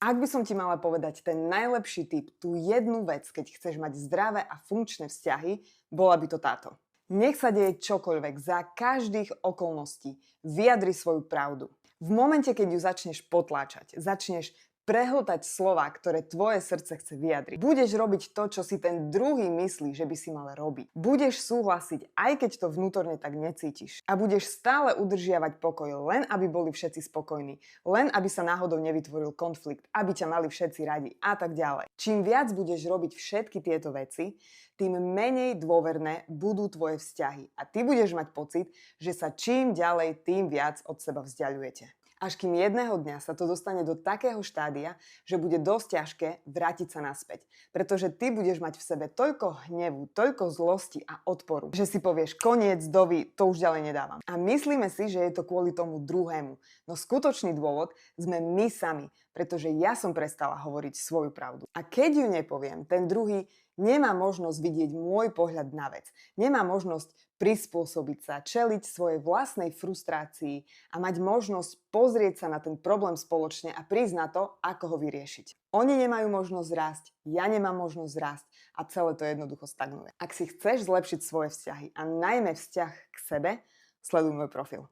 Ak by som ti mala povedať ten najlepší tip, tú jednu vec, keď chceš mať zdravé a funkčné vzťahy, bola by to táto. Nech sa deje čokoľvek, za každých okolností vyjadri svoju pravdu. V momente, keď ju začneš potláčať, začneš prehltať slová, ktoré tvoje srdce chce vyjadriť. Budeš robiť to, čo si ten druhý myslí, že by si mal robiť. Budeš súhlasiť, aj keď to vnútorne tak necítiš. A budeš stále udržiavať pokoj, len aby boli všetci spokojní. Len aby sa náhodou nevytvoril konflikt, aby ťa mali všetci radi a tak ďalej. Čím viac budeš robiť všetky tieto veci, tým menej dôverné budú tvoje vzťahy. A ty budeš mať pocit, že sa čím ďalej, tým viac od seba vzdialujete. Až kým jedného dňa sa to dostane do takého štádia, že bude dosť ťažké vrátiť sa naspäť. Pretože ty budeš mať v sebe toľko hnevu, toľko zlosti a odporu, že si povieš koniec, dovi, to už ďalej nedávam. A myslíme si, že je to kvôli tomu druhému. No skutočný dôvod sme my sami, pretože ja som prestala hovoriť svoju pravdu. A keď ju nepoviem, ten druhý nemá možnosť vidieť môj pohľad na vec. Nemá možnosť prispôsobiť sa, čeliť svojej vlastnej frustrácii a mať možnosť pozrieť sa na ten problém spoločne a prísť na to, ako ho vyriešiť. Oni nemajú možnosť rásť, ja nemám možnosť rásť a celé to jednoducho stagnuje. Ak si chceš zlepšiť svoje vzťahy a najmä vzťah k sebe, sleduj môj profil.